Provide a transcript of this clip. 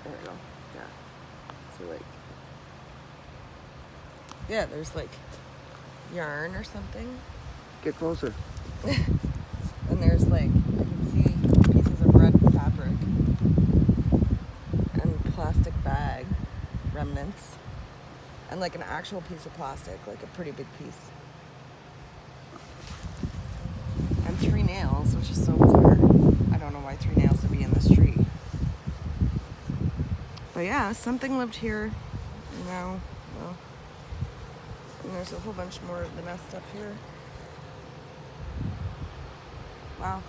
There we go. Yeah. So like, yeah, there's like yarn or something. Get closer. And there's like, I can see pieces of red fabric and plastic bag remnants. And like an actual piece of plastic, like a pretty big piece. And 3 nails, which is so bizarre. I don't know why 3 nails would be in this tree. But yeah, something lived here. Now, well, and there's a whole bunch more of the nest up here. Wow.